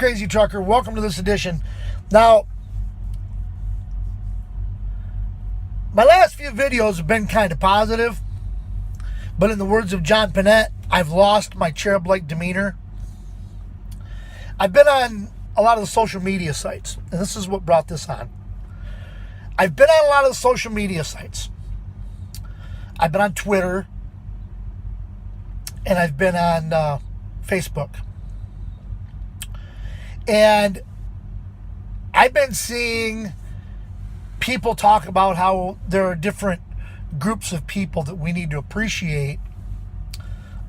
Crazy Trucker. Welcome to this edition. Now, my last few videos have been kind of positive, but in the words of John Panette, I've lost my cherub-like demeanor. I've been on a lot of the social media sites, and this is what brought this on. I've been on a lot of the social media sites. I've been on Twitter, and I've been on Facebook. And I've been seeing people talk about how there are different groups of people that we need to appreciate,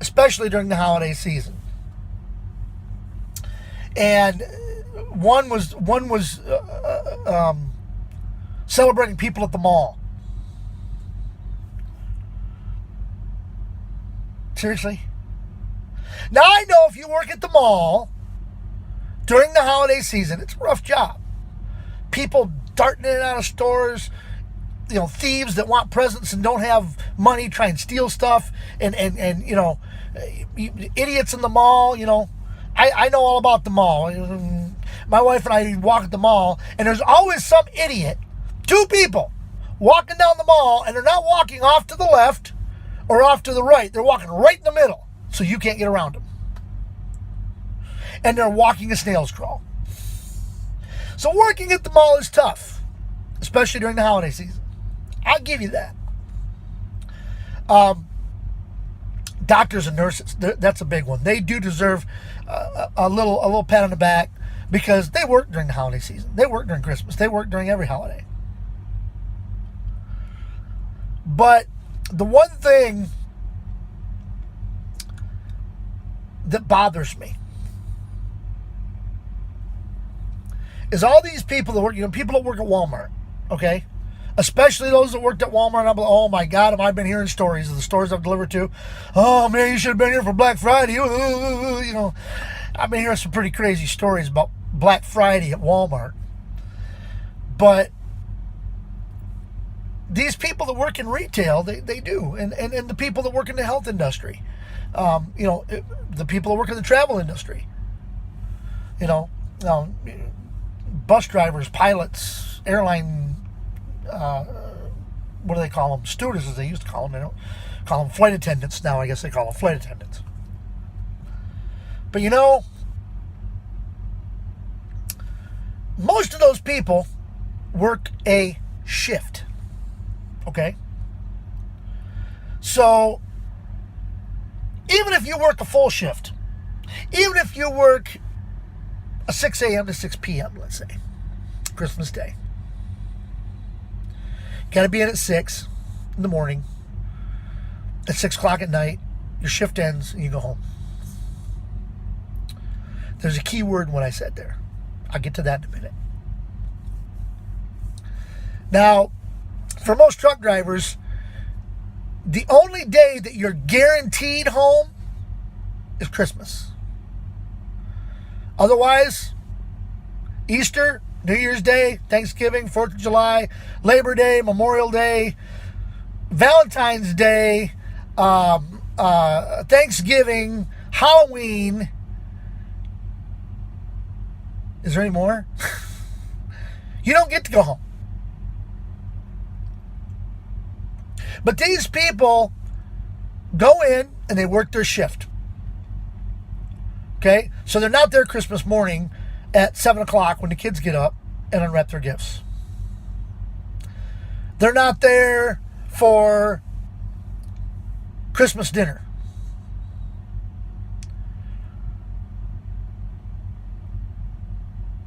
especially during the holiday season. And one was celebrating people at the mall. Seriously? Now I know if you work at the mall during the holiday season, it's a rough job. People darting in and out of stores, thieves that want presents and don't have money try and steal stuff, and idiots in the mall, I know all about the mall. My wife and I walk at the mall, and there's always some idiot, two people, walking down the mall, and they're not walking off to the left or off to the right. They're walking right in the middle, so you can't get around them. And they're walking a snail's crawl. So working at the mall is tough, especially during the holiday season. I'll give you that. Doctors and nurses, that's a big one. They do deserve a little pat on the back because they work during the holiday season. They work during Christmas. They work during every holiday. But the one thing that bothers me is all these people that work, people that work at Walmart, okay? Especially those that worked at Walmart. I'm like, oh my God, have I been hearing stories of the stores I've delivered to? Oh man, you should have been here for Black Friday. I've been hearing some pretty crazy stories about Black Friday at Walmart. But these people that work in retail, they do. And the people that work in the health industry, the people that work in the travel industry, bus drivers, pilots, airline, what do they call them? Stewardesses, they used to call them. They don't call them flight attendants now. I guess they call them flight attendants. But most of those people work a shift. Okay? So, even if you work a full shift, even if you work a 6 a.m. to 6 p.m., let's say, Christmas Day. Got to be in at 6 in the morning. At 6 o'clock at night, your shift ends and you go home. There's a key word in what I said there. I'll get to that in a minute. Now, for most truck drivers, the only day that you're guaranteed home is Christmas. Otherwise, Easter, New Year's Day, Thanksgiving, 4th of July, Labor Day, Memorial Day, Valentine's Day, Thanksgiving, Halloween. Is there any more? You don't get to go home. But these people go in and they work their shift. Okay? So they're not there Christmas morning at 7 o'clock when the kids get up and unwrap their gifts. They're not there for Christmas dinner.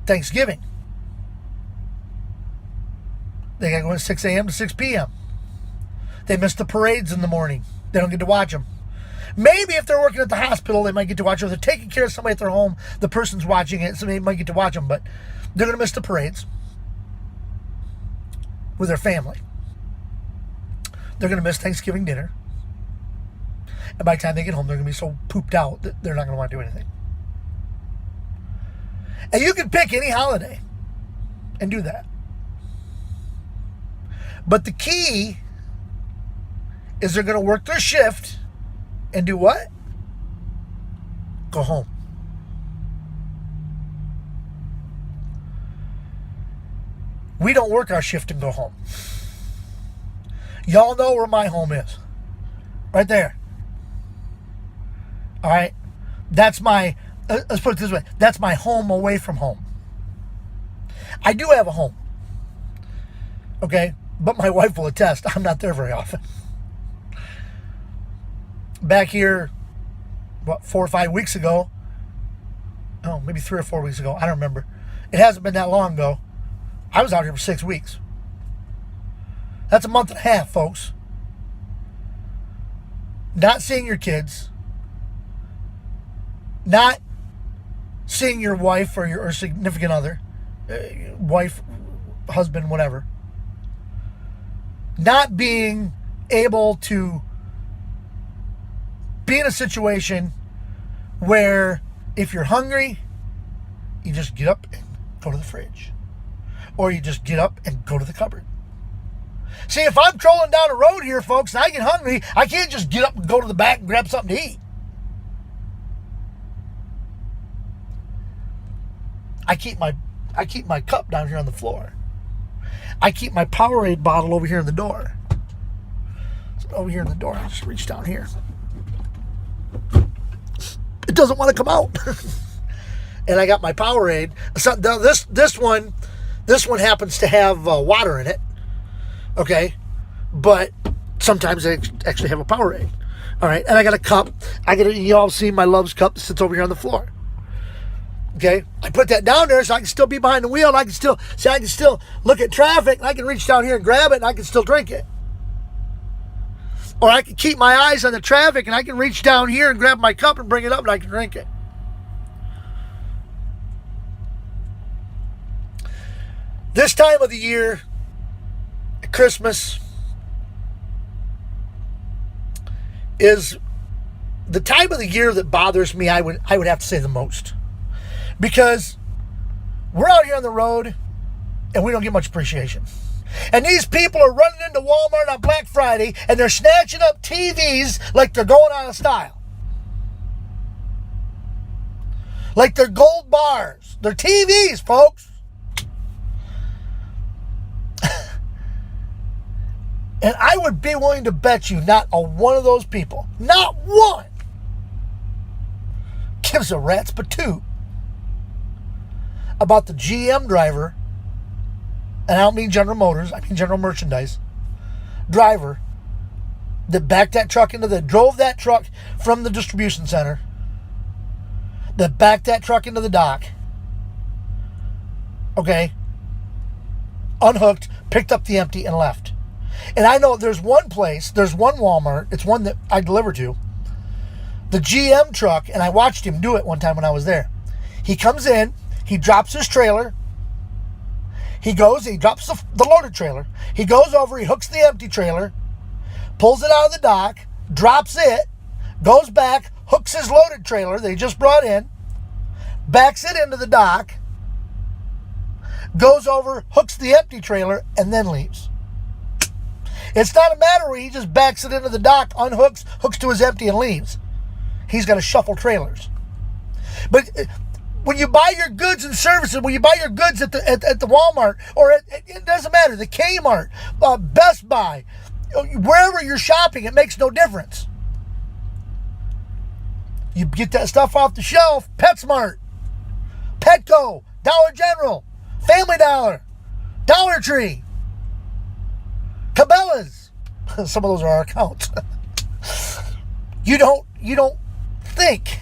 Thanksgiving. They got to go at 6 a.m. to 6 p.m. They miss the parades in the morning. They don't get to watch them. Maybe if they're working at the hospital, they might get to watch them. If they're taking care of somebody at their home, the person's watching it, so they might get to watch them, but they're going to miss the parades with their family. They're going to miss Thanksgiving dinner. And by the time they get home, they're going to be so pooped out that they're not going to want to do anything. And you can pick any holiday and do that. But the key is they're going to work their shift and do what? Go home. We don't work our shift and go home. Y'all know where my home is. Right there. All right? That's my, let's put it this way. That's my home away from home. I do have a home. Okay? But my wife will attest, I'm not there very often. Back here, 4 or 5 weeks ago. Oh, maybe 3 or 4 weeks ago. I don't remember. It hasn't been that long ago. I was out here for 6 weeks. That's a month and a half, folks. Not seeing your kids. Not seeing your wife or your significant other. Wife, husband, whatever. Not being able to be in a situation where if you're hungry, you just get up and go to the fridge. Or you just get up and go to the cupboard. See, if I'm trolling down the road here, folks, and I get hungry, I can't just get up and go to the back and grab something to eat. I keep my cup down here on the floor. I keep my Powerade bottle over here in the door. So over here in the door, I just reach down here. It doesn't want to come out. And I got my Powerade. So this one happens to have water in it. Okay, but sometimes I actually have a Powerade. All right, and I got a cup. You all see my Love's cup that sits over here on the floor. Okay, I put that down there so I can still be behind the wheel, and I can still look at traffic, and I can reach down here and grab it, and I can still drink it. Or I can keep my eyes on the traffic, and I can reach down here and grab my cup and bring it up, and I can drink it. This time of the year, Christmas, is the time of the year that bothers me, I would have to say the most. Because we're out here on the road and we don't get much appreciation. And these people are running into Walmart on Black Friday and they're snatching up TVs like they're going out of style. Like they're gold bars. They're TVs, folks. And I would be willing to bet you not a one of those people, not one, gives a rat's patoot about the GM driver, and I don't mean General Motors, I mean General Merchandise driver that drove that truck from the distribution center, that backed that truck into the dock, okay, unhooked, picked up the empty, and left. And I know there's one Walmart, it's one that I deliver to, the GM truck, and I watched him do it one time when I was there. He comes in, he drops his trailer, he drops the loaded trailer, he goes over, he hooks the empty trailer, pulls it out of the dock, drops it, goes back, hooks his loaded trailer that he just brought in, backs it into the dock, goes over, hooks the empty trailer, and then leaves. It's not a matter where he just backs it into the dock, unhooks, hooks to his empty, and leaves. He's got to shuffle trailers. But when you buy your goods and services, when you buy your goods at the Walmart, or it doesn't matter, the Kmart, Best Buy, wherever you're shopping, it makes no difference. You get that stuff off the shelf, PetSmart, Petco, Dollar General, Family Dollar, Dollar Tree, Cabela's. Some of those are our accounts. You don't think.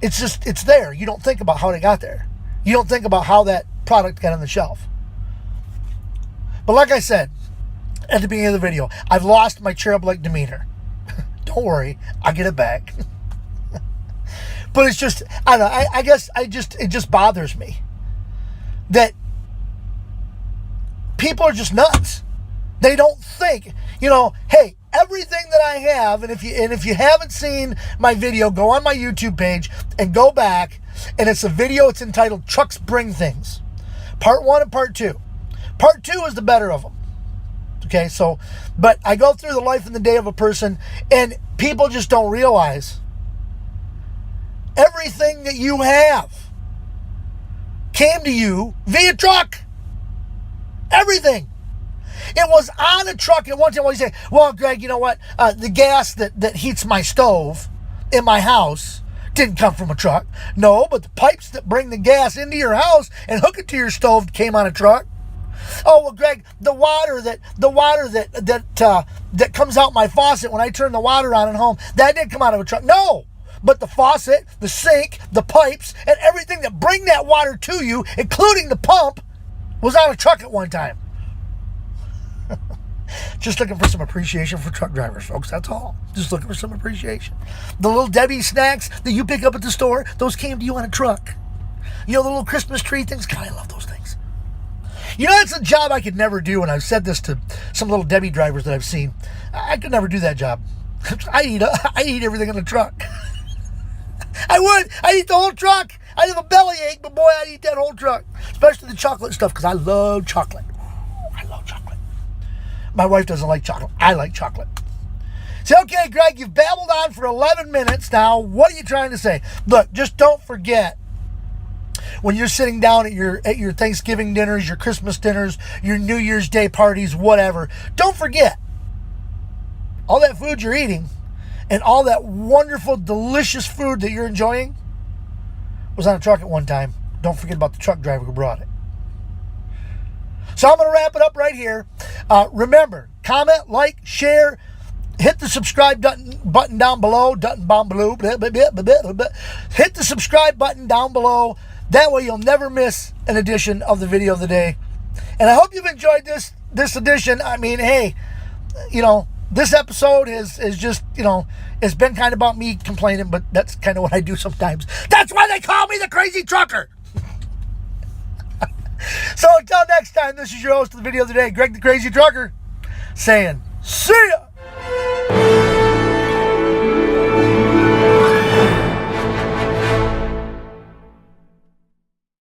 It's there. You don't think about how they got there. You don't think about how that product got on the shelf. But like I said at the beginning of the video, I've lost my cherub-like demeanor. Don't worry, I'll get it back. But it's just, I don't know, I guess it just bothers me that people are just nuts. They don't think, hey, everything that I have, and if you haven't seen my video, go on my YouTube page and go back, and it's a video, it's entitled Trucks Bring Things. Part 1 and Part 2. Part 2 is the better of them. Okay, so, but I go through the life and the day of a person, and people just don't realize everything that you have came to you via truck. Everything. It was on a truck. At one time, you say, well, Greg, you know what? The gas that heats my stove in my house didn't come from a truck. No, but the pipes that bring the gas into your house and hook it to your stove came on a truck. Oh, well, Greg, the water that comes out my faucet when I turn the water on at home, that didn't come out of a truck. No, but the faucet, the sink, the pipes, and everything that bring that water to you, including the pump, was on a truck at one time. Just looking for some appreciation for truck drivers, folks. That's all. Just looking for some appreciation. The little Debbie snacks that you pick up at the store, those came to you on a truck. You know, the little Christmas tree things? God, I love those things. You know, that's a job I could never do, and I've said this to some little Debbie drivers that I've seen. I could never do that job. I eat everything in the truck. I would. I'd eat the whole truck. I'd have a bellyache, but boy, I'd eat that whole truck. Especially the chocolate stuff, because I love chocolate. I love chocolate. My wife doesn't like chocolate. I like chocolate. Say, okay, Greg, you've babbled on for 11 minutes now. What are you trying to say? Look, just don't forget, when you're sitting down at your Thanksgiving dinners, your Christmas dinners, your New Year's Day parties, whatever, don't forget, all that food you're eating and all that wonderful, delicious food that you're enjoying was on a truck at one time. Don't forget about the truck driver who brought it. So I'm going to wrap it up right here. Remember, comment, like, share, hit the subscribe button down below. Hit the subscribe button down below. That way you'll never miss an edition of the video of the day. And I hope you've enjoyed this edition. I mean, hey, you know, this episode is just, you know, it's been kind of about me complaining, but that's kind of what I do sometimes. That's why they call me the crazy trucker. So until next time, this is your host of the video of the day, Greg the Crazy Trucker, saying, see ya!